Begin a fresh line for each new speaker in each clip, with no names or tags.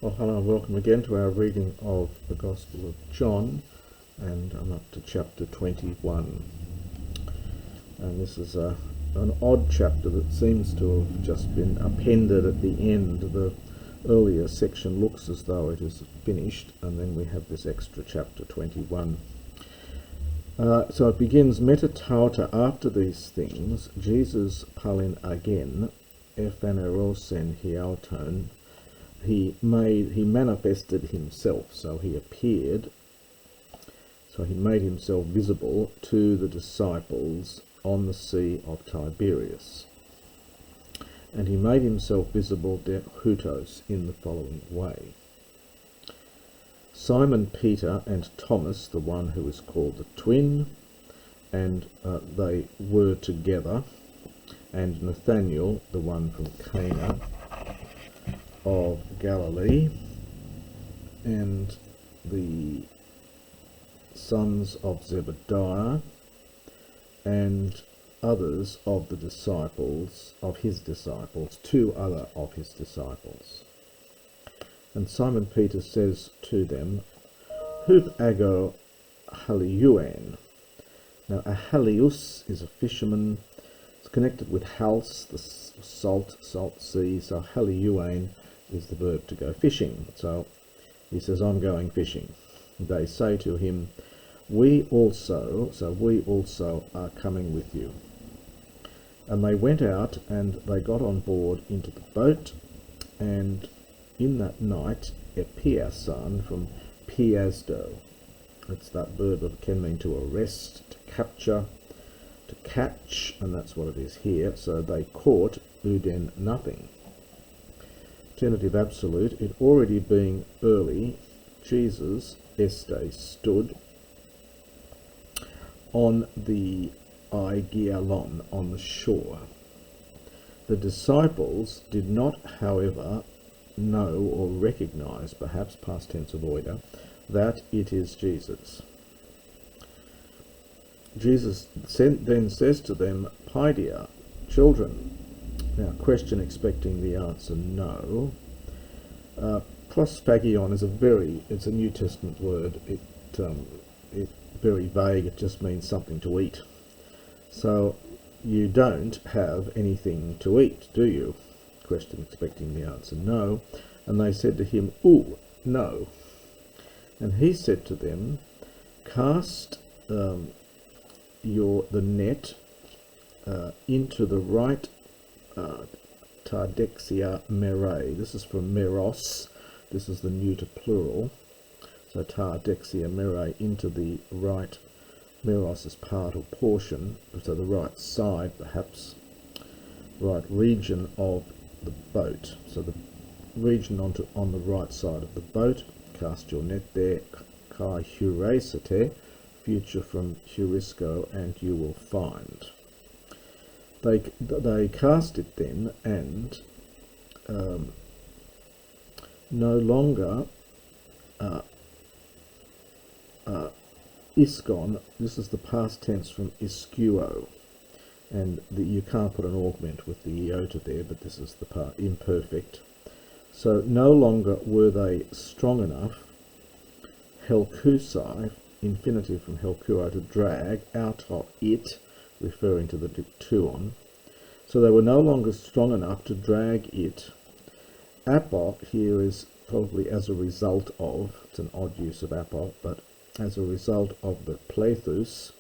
Well, hello and welcome again to our reading of the Gospel of John, and I'm up to chapter 21. And this is an odd chapter that seems to have just been appended at the end. The earlier section looks as though it is finished, and then we have this extra chapter 21. So it begins, Meta tauta, after these things, Jesus palin again, ephanerosen hiauton, he manifested himself, so he appeared, so he made himself visible to the disciples on the Sea of Tiberias. And he made himself visible de hutos in the following way. Simon Peter and Thomas, the one who is called the twin, and they were together, and Nathanael, the one from Cana of Galilee, and the sons of Zebediah, and others of the disciples, of his disciples, two other of his disciples. And Simon Peter says to them, Hup ago haliuen. Now a halius is a fisherman. It's connected with hals, the salt sea, so haliuen is the verb to go fishing. So he says, I'm going fishing. They say to him, we also are coming with you. And they went out and they got on board into the boat, and in that night, epiasan from piasdo. It's that verb that can mean to arrest, to capture, to catch, and that's what it is here. So they caught uden nothing. Genitive absolute, it already being early, Jesus, este, stood on the Aigialon, on the shore. The disciples did not, however, know or recognize, perhaps past tense avoider, that it is Jesus. Jesus then says to them, Paidia, children. Now, question expecting the answer no. Prosphagion is it's a New Testament word. It's very vague. It just means something to eat. So you don't have anything to eat, do you? Question expecting the answer no. And they said to him, ooh, no. And he said to them, cast the net into the right tardexia mere. This is from meros. This is the neuter plural. So tardexia mere, into the right. Meros is part or portion, so the right side, perhaps, right region of the boat. So the region on the right side of the boat. Cast your net there. Kai heuresete, future from heurisco, and you will find. They cast it then, and no longer iskon, this is the past tense from iskuo, and you can't put an augment with the iota there, but this is the part imperfect. So no longer were they strong enough, helkusai, infinitive from helkuo, to drag, out of it, referring to the dictuon. So they were no longer strong enough to drag it. Apo here is probably as a result of, it's an odd use of apo, but as a result of the plethus,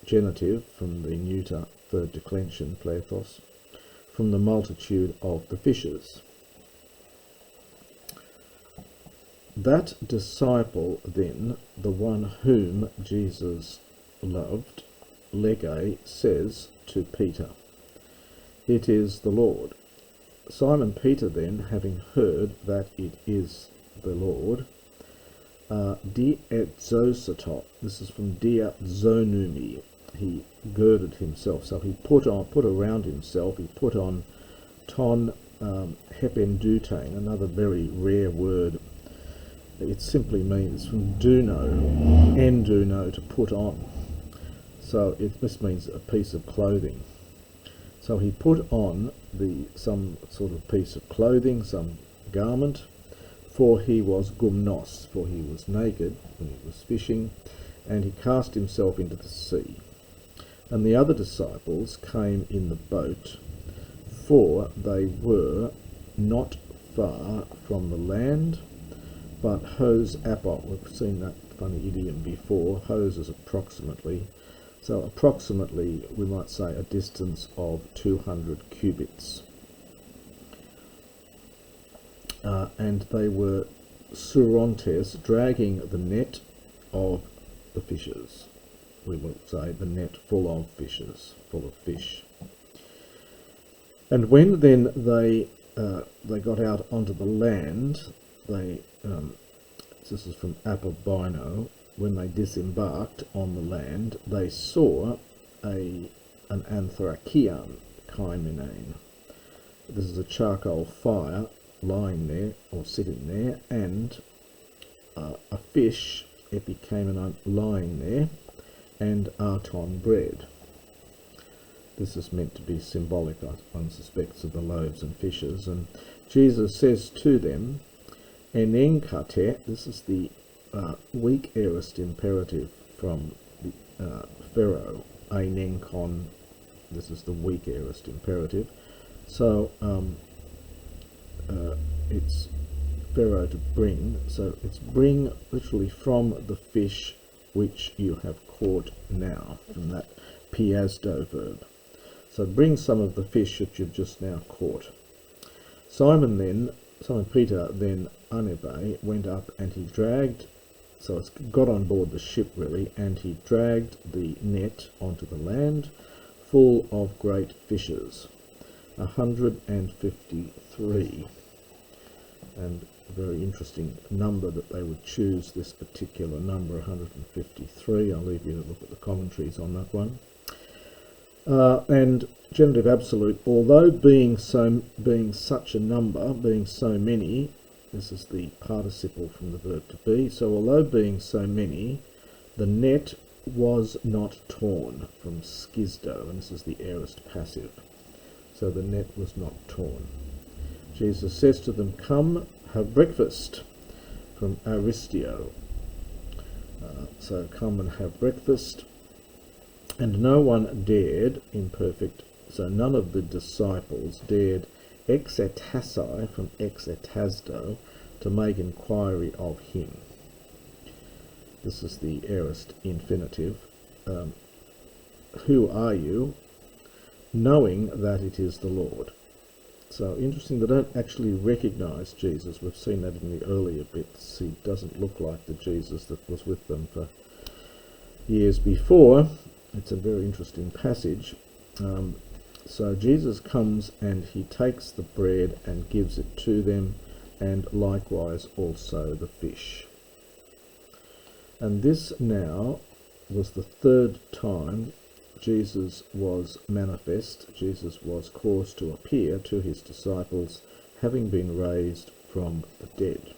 genitive from the neuter third declension, plethos, from the multitude of the fishes. That disciple then, the one whom Jesus loved, lege, says to Peter, it is the Lord. Simon Peter then, having heard that it is the Lord, dietzosato, this is from diazonumi, he girded himself, so he put around himself, he put on ton hependutane, another very rare word. It simply means from duno, enduno, to put on. So this means a piece of clothing. So he put on some sort of piece of clothing, some garment, for he was gumnos, for he was naked when he was fishing, and he cast himself into the sea. And the other disciples came in the boat, for they were not far from the land, but hos apot, we've seen that funny idiom before, hos is approximately, so approximately we might say a distance of 200 cubits. And they were surontes, dragging the net of the fishes. We will say the net full of fishes, full of fish. And when then they got out onto the land, this is from Apolbino, when they disembarked on the land, they saw an anthrakion kaimenane. This is a charcoal fire lying there, or sitting there, and a fish, epikaimenon, lying there, and arton bread. This is meant to be symbolic, one suspects, of the loaves and fishes. And Jesus says to them, enenkate, this is the weak aorist imperative from Pharaoh, enenkon, this is the weak aorist imperative. So it's Pharaoh to bring, so it's bring literally from the fish which you have caught now, from that piasdo verb. So bring some of the fish that you've just now caught. Simon Peter then Anebe went up and he dragged, so it's got on board the ship really, and he dragged the net onto the land full of great fishes, 153. And a very interesting number that they would choose this particular number, 153. I'll leave you to look at the commentaries on that one. And genitive absolute, although being such a number, being so many, this is the participle from the verb to be, so although being so many, the net was not torn, from skizdo, and this is the aorist passive. So the net was not torn. Jesus says to them, come, have breakfast, from aristio. So come and have breakfast. And no one dared, imperfect, so none of the disciples dared exetasai, from exetasdo, to make inquiry of him. This is the aorist infinitive. Who are you? Knowing that it is the Lord. So interesting, they don't actually recognise Jesus. We've seen that in the earlier bits. He doesn't look like the Jesus that was with them for years before. It's a very interesting passage. So Jesus comes and he takes the bread and gives it to them, and likewise also the fish. And this now was the third time Jesus was manifest, Jesus was caused to appear to his disciples, having been raised from the dead.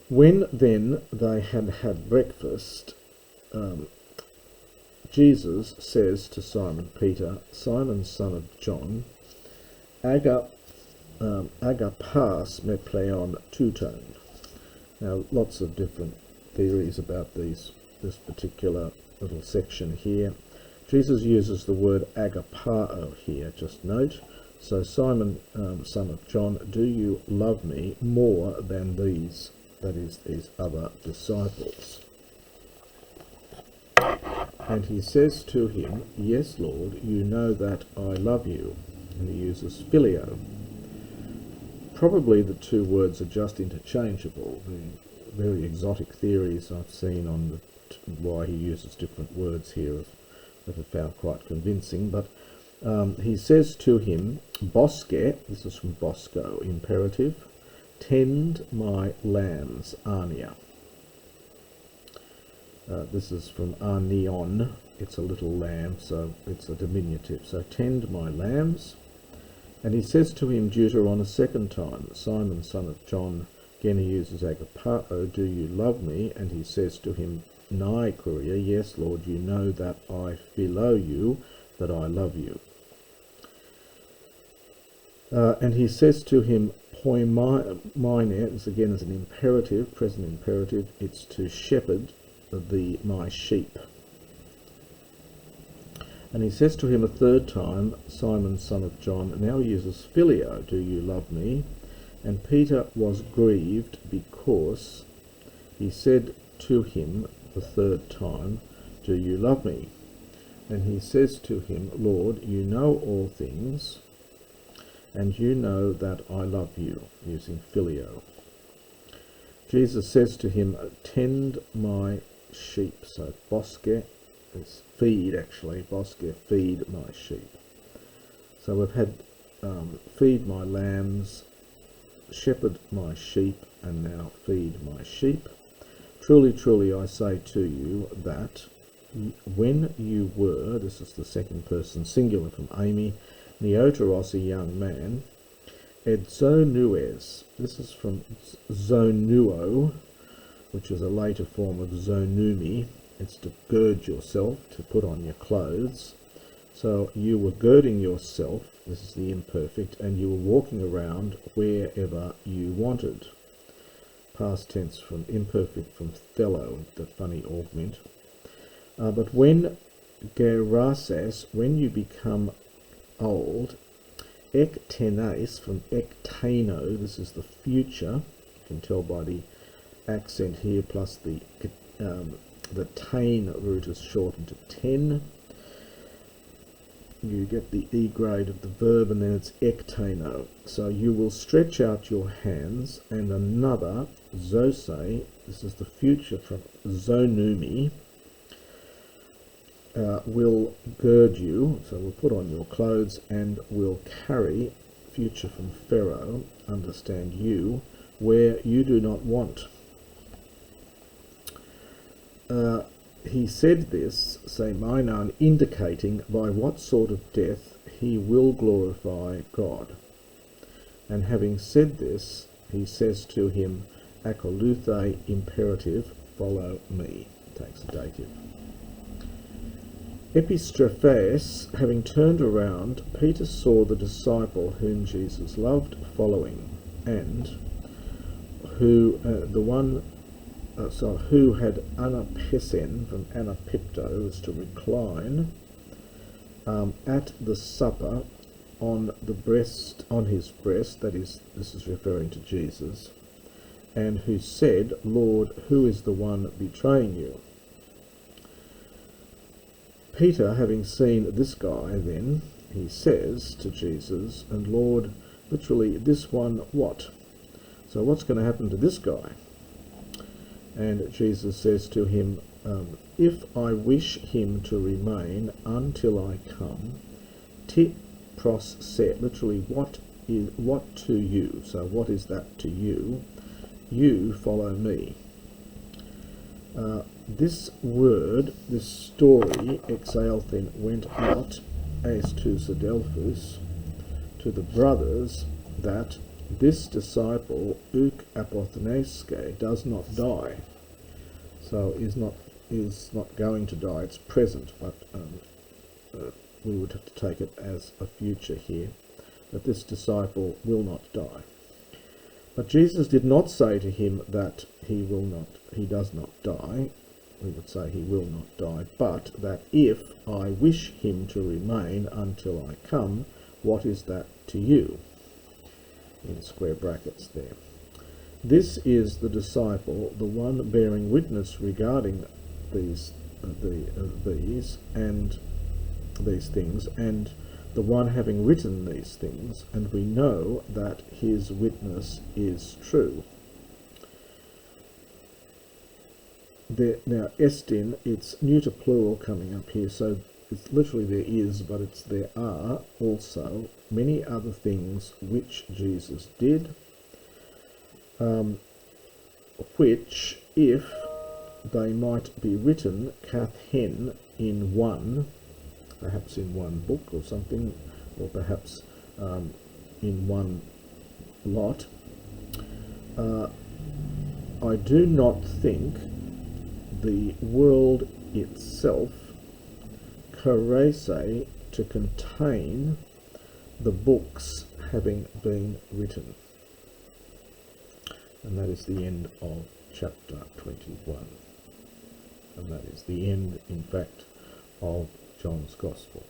When then they had had breakfast, Jesus says to Simon Peter, Simon son of John, agapas me pleon tuton. Now lots of different theories about this particular little section here. Jesus uses the word agapao here, just note. So Simon, son of John, do you love me more than these, that is, these other disciples? And he says to him, yes, Lord, you know that I love you. And he uses filio. Probably the two words are just interchangeable. The very exotic theories I've seen on why he uses different words here that are found quite convincing. But he says to him, Bosque, this is from Bosco, imperative, tend my lambs, Arnia. This is from Arnion, it's a little lamb, so it's a diminutive. So tend my lambs. And he says to him, Deuteron, a second time, Simon, son of John, again he uses agapao, do you love me? And he says to him, Nai Kuria, yes, Lord, you know that I philo you, that I love you. And he says to him, Poimine, this again is an imperative, present imperative. It's to shepherd my sheep. And he says to him a third time, Simon, son of John, now uses Phileo, do you love me? And Peter was grieved because he said to him the third time, do you love me? And he says to him, Lord, you know all things, and you know that I love you, using Phileo. Jesus says to him, tend my sheep. So bosque is feed, actually. Bosque, feed my sheep. So we've had feed my lambs, shepherd my sheep, and now feed my sheep. Truly, truly, I say to you that when you were, this is the second person singular from Amy, neoteros, a young man, edzonues, this is from zonuo, which is a later form of zonumi. It's to gird yourself, to put on your clothes. So you were girding yourself, this is the imperfect, and you were walking around wherever you wanted. Past tense from imperfect from thelo, the funny augment. But when gerases, when you become old, ektenes from ektano, this is the future. You can tell by the accent here, plus the tain root is shortened to 10. You get the E grade of the verb, and then it's ektano. So you will stretch out your hands, and another, zose, this is the future from zonumi, will gird you, so we'll put on your clothes, and will carry, future from Pharaoh, understand you, where you do not want. He said this, say Mainan, indicating by what sort of death he will glorify God. And having said this, he says to him, akoluthe, imperative, follow me. Takes a dative. Epistrophes, having turned around, Peter saw the disciple whom Jesus loved following, and who who had anapesen from anapipto, is to recline, at the supper on his breast, that is, this is referring to Jesus, and who said, Lord, who is the one betraying you? Peter, having seen this guy, then, he says to Jesus, and Lord, literally, this one what? So what's going to happen to this guy? And Jesus says to him, if I wish him to remain until I come, ti pros se, literally, what to you? So what is that to you? You follow me. This word, this story, exalthin, went out as to Sadelphus, to the brothers, that this disciple, uk apotheneske, does not die. So is not going to die. It's present, but we would have to take it as a future here, that this disciple will not die. But Jesus did not say to him that he does not die. We would say he will not die, but that if I wish him to remain until I come, what is that to you? In square brackets there. This is the disciple, the one bearing witness regarding these and these things, and the one having written these things, and we know that his witness is true. Now, estin, it's neuter plural coming up here, so it's literally there is, but it's there are also many other things which Jesus did, which, if they might be written, kath hen, in one, perhaps in one book or something, or perhaps in one lot, I do not think the world itself karese to contain the books having been written. And that is the end of chapter 21. And that is the end, in fact, of John's Gospel.